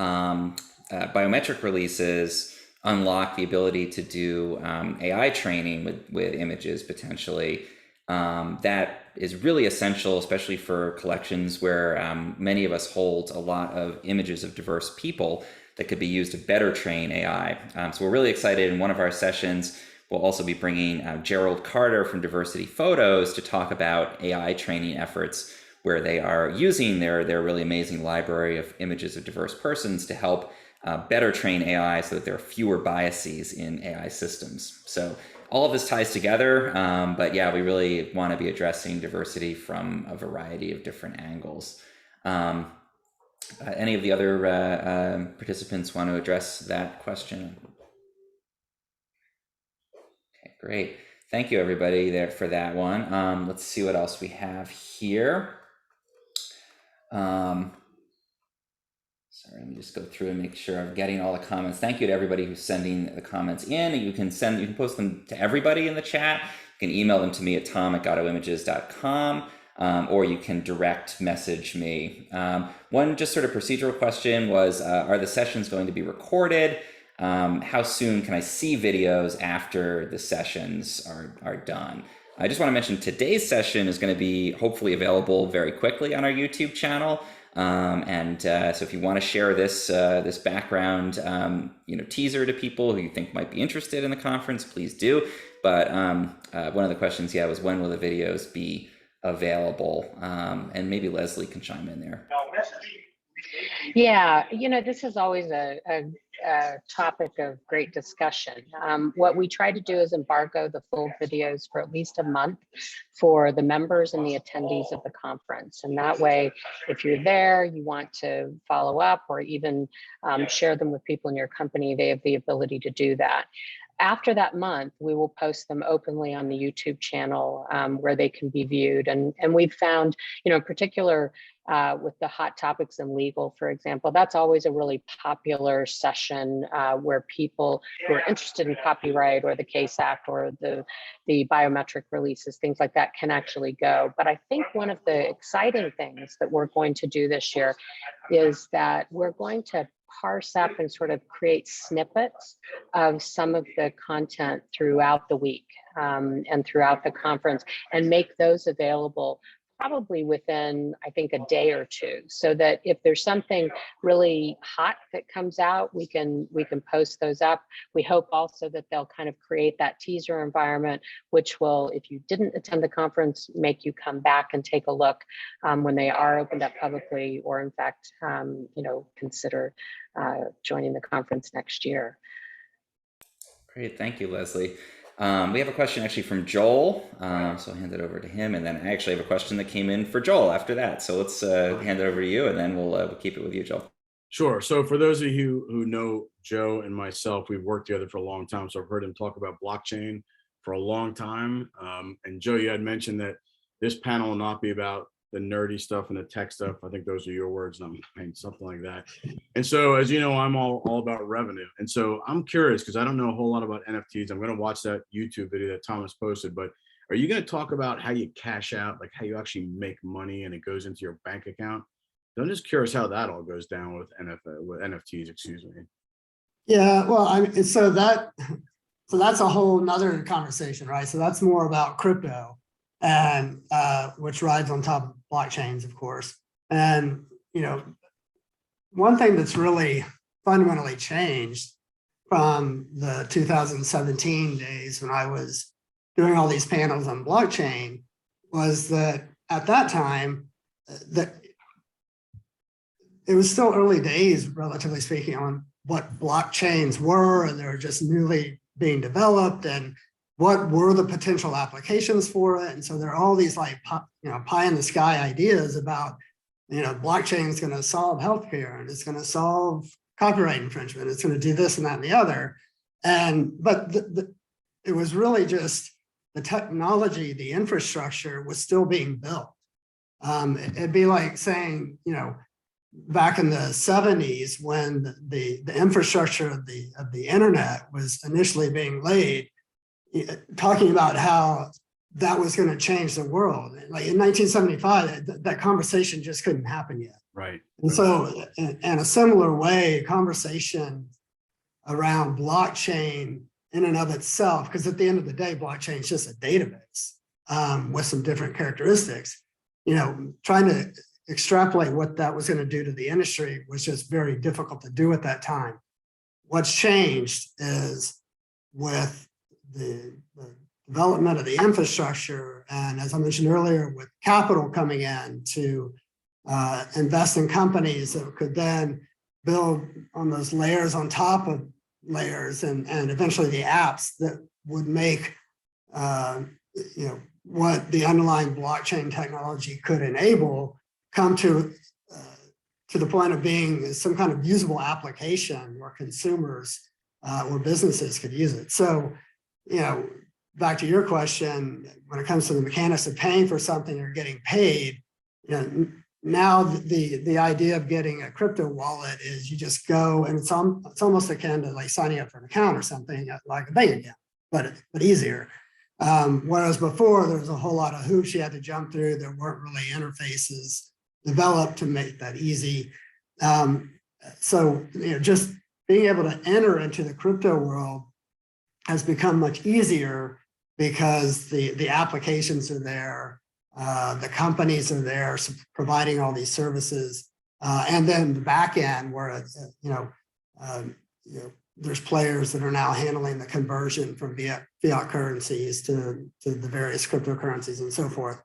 biometric releases unlock the ability to do AI training with images potentially. That is really essential, especially for collections where many of us hold a lot of images of diverse people that could be used to better train AI. So we're really excited. In one of our sessions, we'll also be bringing Gerald Carter from Diversity Photos to talk about AI training efforts where they are using their really amazing library of images of diverse persons to help better train AI so that there are fewer biases in AI systems. So all of this ties together, but yeah, we really want to be addressing diversity from a variety of different angles. Any of the other participants want to address that question? Okay, great. Thank you, everybody, there for that one. Let's see what else we have here. Sorry, let me just go through and make sure I'm getting all the comments. Thank you to everybody who's sending the comments in. You can post them to everybody in the chat. You can email them to me at tom@gadoimages.com, or you can direct message me. One just sort of procedural question was, are the sessions going to be recorded? How soon can I see videos after the sessions are done? I just want to mention today's session is going to be hopefully available very quickly on our YouTube channel. So if you want to share this this background teaser to people who you think might be interested in the conference, please do. But one of the questions, was when will the videos be available? And maybe Leslie can chime in there. Yeah, this is always a topic of great discussion. What we try to do is embargo the full videos for at least a month for the members and the attendees of the conference. And that way, if you're there, you want to follow up or even share them with people in your company, they have the ability to do that. After that month, we will post them openly on the YouTube channel where they can be viewed. And we've found, in particular, with the hot topics in legal, for example, that's always a really popular session where people who are interested in copyright or the Case Act or the biometric releases, things like that, can actually go. But I think one of the exciting things that we're going to do this year is that we're going to parse up and sort of create snippets of some of the content throughout the week and throughout the conference, and make those available probably within, I think, a day or two, so that if there's something really hot that comes out, we can post those up. We hope also that they'll kind of create that teaser environment, which will, if you didn't attend the conference, make you come back and take a look when they are opened up publicly, or in fact, consider joining the conference next year. Great, thank you, Leslie. We have a question actually from Joel, so I'll hand it over to him, and then I actually have a question that came in for Joel after that. So let's hand it over to you, and then we'll keep it with you, Joel. Sure. So for those of you who know Joe and myself, we've worked together for a long time. So I've heard him talk about blockchain for a long time. And Joe, you had mentioned that this panel will not be about the nerdy stuff and the tech stuff. I think those are your words, not mine, something like that. And so, as you know, I'm all about revenue. And so I'm curious, because I don't know a whole lot about NFTs. I'm going to watch that YouTube video that Thomas posted, but are you going to talk about how you cash out, like how you actually make money and it goes into your bank account? So I'm just curious how that all goes down with NFTs, excuse me. Yeah, well, so that's a whole nother conversation, right? So that's more about crypto, and which rides on top of blockchains, of course. And one thing that's really fundamentally changed from the 2017 days when I was doing all these panels on blockchain was that at that time that it was still early days, relatively speaking, on what blockchains were, and they were just newly being developed, and what were the potential applications for it. And so there are all these like pie in the sky ideas about blockchain is going to solve healthcare, and it's going to solve copyright infringement, it's going to do this and that and the other. But it was really just the technology, the infrastructure was still being built. It'd be like saying, back in the 70s when the infrastructure of the internet was initially being laid, talking about how that was going to change the world. Like in 1975, that conversation just couldn't happen yet. Right. And so in a similar way, conversation around blockchain in and of itself, because at the end of the day, blockchain is just a database with some different characteristics. Trying to extrapolate what that was going to do to the industry was just very difficult to do at that time. What's changed is with the development of the infrastructure, and as I mentioned earlier, with capital coming in to invest in companies that could then build on those layers on top of layers, and eventually the apps that would make what the underlying blockchain technology could enable come to the point of being some kind of usable application where consumers or businesses could use it. So, back to your question, when it comes to the mechanics of paying for something or getting paid, now the idea of getting a crypto wallet is you just go, and it's almost akin to like signing up for an account or something like a bank account, but easier. Whereas before there was a whole lot of hoops you had to jump through. There weren't really interfaces developed to make that easy. So just being able to enter into the crypto world has become much easier because the applications are there, the companies are there providing all these services, and then the back end where there's players that are now handling the conversion from fiat currencies to the various cryptocurrencies and so forth.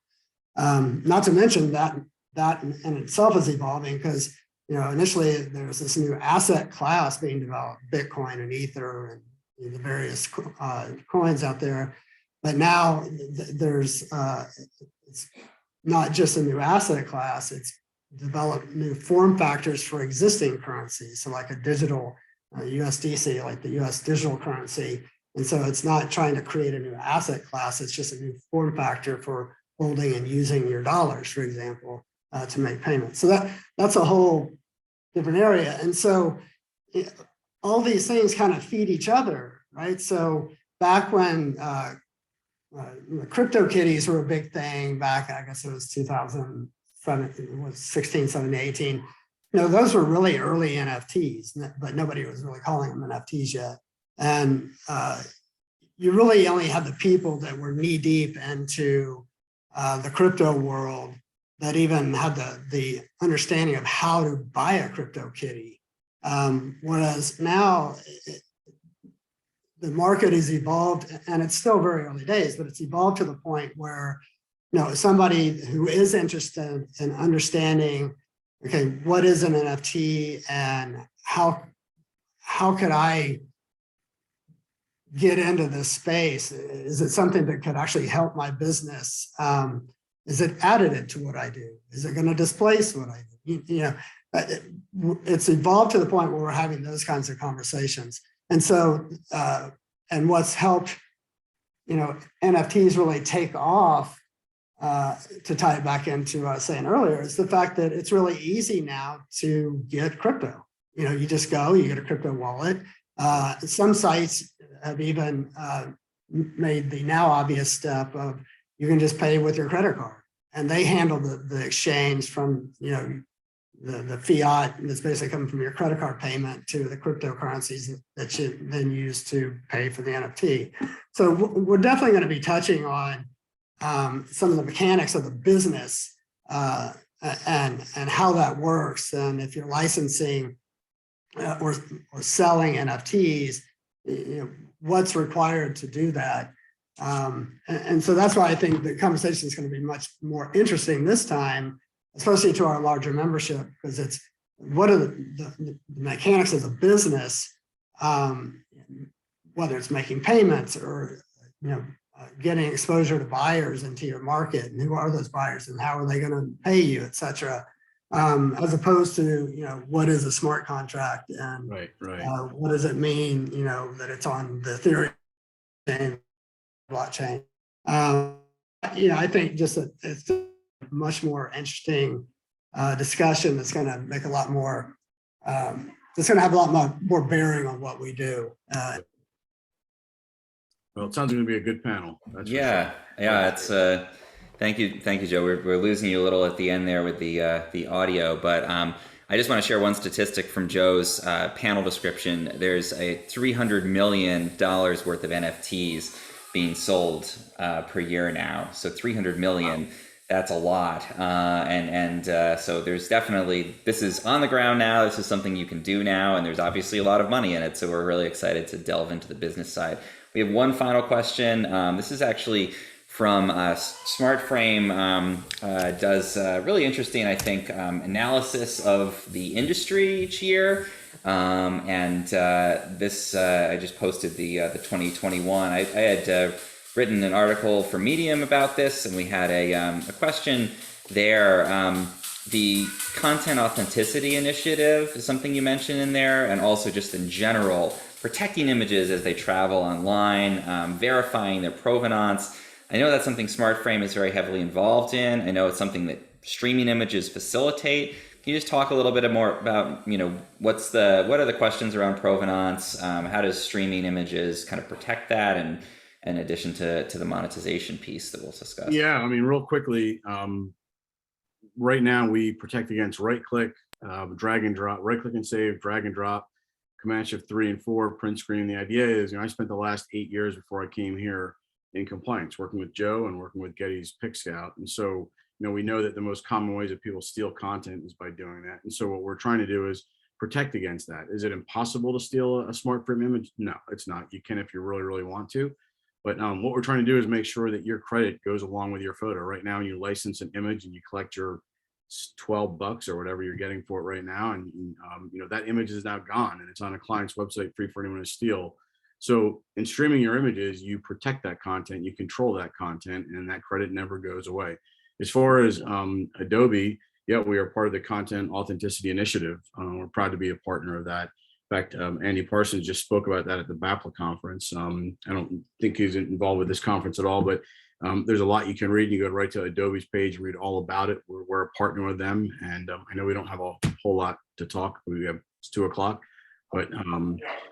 Not to mention that in itself is evolving because initially there was this new asset class being developed, Bitcoin and Ether and the various coins out there. But now there's it's not just a new asset class, it's developed new form factors for existing currencies. So like a digital USDC, like the US digital currency. And so it's not trying to create a new asset class, it's just a new form factor for holding and using your dollars, for example, to make payments. So that's a whole different area. And so all these things kind of feed each other, right? So back when crypto kitties were a big thing back, I guess it was 2007, it was 16, 17, 18. Those were really early NFTs, but nobody was really calling them NFTs yet. And you really only had the people that were knee deep into the crypto world that even had the understanding of how to buy a crypto kitty. Whereas now the market has evolved, and it's still very early days, but it's evolved to the point where somebody who is interested in understanding, okay, what is an NFT and how could I get into this space? Is it something that could actually help my business? Is it additive to what I do? Is it going to displace what I do? It's evolved to the point where we're having those kinds of conversations. And so, and what's helped, NFTs really take off, to tie it back into what I was saying earlier, is the fact that it's really easy now to get crypto. You just go, you get a crypto wallet. Some sites have even made the now obvious step of you can just pay with your credit card, and they handle the exchange from the fiat that's basically coming from your credit card payment to the cryptocurrencies that you then use to pay for the NFT. So we're definitely going to be touching on some of the mechanics of the business and how that works. And if you're licensing or selling NFTs, what's required to do that. And so that's why I think the conversation is going to be much more interesting this time, especially to our larger membership, because it's what are the mechanics of the business, whether it's making payments or getting exposure to buyers into your market, and who are those buyers and how are they going to pay you, et cetera, as opposed to what is a smart contract and right. What does it mean that it's on the Ethereum blockchain. I think just it's a much more interesting discussion that's going to make a lot more, it's going to have a lot more bearing on what we do. Well, it sounds like going to be a good panel. Yeah, it's Thank you, Joe. We're losing you a little at the end there with the audio, but I just want to share one statistic from Joe's panel description. There's a $300 million worth of NFTs being sold per year now. So 300 million. Wow. That's a lot, so there's definitely, this is on the ground now. This is something you can do now, and there's obviously a lot of money in it. So we're really excited to delve into the business side. We have one final question. This is actually from SmartFrame. Does really interesting, I think, analysis of the industry each year. This I just posted the 2021. I had written an article for Medium about this, and we had a question there. The content authenticity initiative is something you mentioned in there, and also just in general, protecting images as they travel online, verifying their provenance. I know that's something SmartFrame is very heavily involved in. I know it's something that streaming images facilitate. Can you just talk a little bit more about, what are the questions around provenance? How does streaming images kind of protect that, and in addition to the monetization piece that we'll discuss? Yeah, I mean, real quickly, right now we protect against right-click, drag and drop, right-click and save, drag and drop, Command Shift 3 and 4, print screen. The idea is, I spent the last 8 years before I came here in compliance, working with Joe and working with Getty's Pick Scout. And so, we know that the most common ways that people steal content is by doing that. And so what we're trying to do is protect against that. Is it impossible to steal a SmartFrame image? No, it's not. You can if you really, really want to. But what we're trying to do is make sure that your credit goes along with your photo. Right now, you license an image and you collect your $12 or whatever you're getting for it right now, and that image is now gone and it's on a client's website free for anyone to steal. So in streaming your images, you protect that content, you control that content, and that credit never goes away. As far as Adobe, yeah, we are part of the Content Authenticity Initiative. We're proud to be a partner of that. In fact, Andy Parsons just spoke about that at the BAPLA conference. I don't think he's involved with this conference at all, but there's a lot you can read. You go right to Adobe's page, read all about it. We're a partner with them, and I know we don't have a whole lot to talk. It's 2 o'clock, but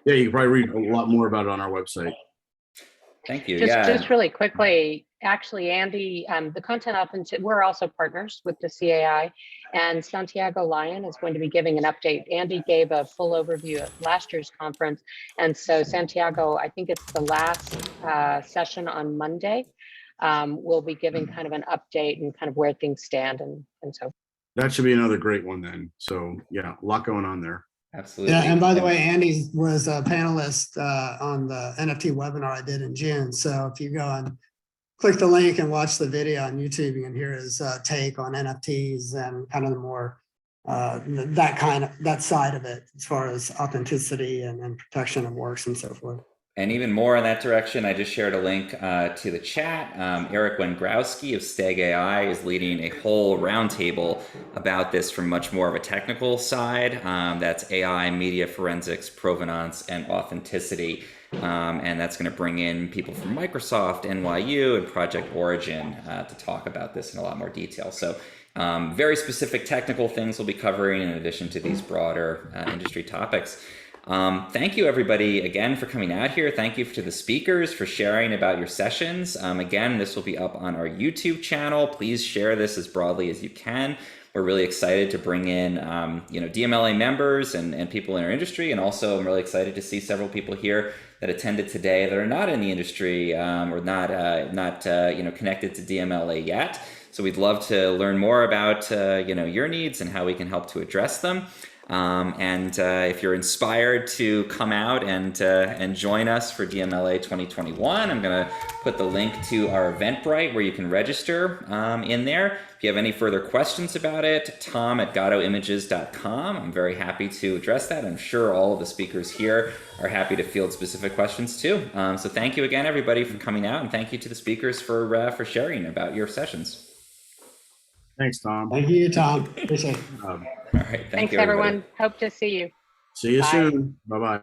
yeah, you can probably read a lot more about it on our website. Thank you. Just really quickly, actually, Andy, the Content Authenticity, we're also partners with the CAI, and Santiago Lyon is going to be giving an update. Andy gave a full overview at last year's conference, and so Santiago, I think it's the last session on Monday, we'll be giving kind of an update and kind of where things stand, and so. That should be another great one then. So yeah, a lot going on there. Absolutely. Yeah, and by the way, Andy was a panelist on the NFT webinar I did in June. So if you go and click the link and watch the video on YouTube, you can hear his take on NFTs and kind of the more that side of it as far as authenticity and protection of works and so forth. And even more in that direction, I just shared a link to the chat. Eric Wengrowski of Stag AI is leading a whole roundtable about this from much more of a technical side. That's AI, media forensics, provenance, and authenticity. And that's going to bring in people from Microsoft, NYU, and Project Origin to talk about this in a lot more detail. So very specific technical things we'll be covering in addition to these broader industry topics. Thank you everybody again for coming out here. Thank you to the speakers for sharing about your sessions. Again, this will be up on our YouTube channel. Please share this as broadly as you can. We're really excited to bring in DMLA members and people in our industry, and also I'm really excited to see several people here that attended today that are not in the industry or not connected to DMLA yet. So we'd love to learn more about your needs and how we can help to address them. If you're inspired to come out and join us for DMLA 2021, I'm going to put the link to our Eventbrite where you can register in there. If you have any further questions about it, tom@gadoimages.com. I'm very happy to address that. I'm sure all of the speakers here are happy to field specific questions too. So thank you again, everybody, for coming out, and thank you to the speakers for sharing about your sessions. Thanks, Tom. Thank you, Tom. Appreciate it. All right. Thanks, you, everyone. Hope to see you. See you Bye. soon. Bye-bye.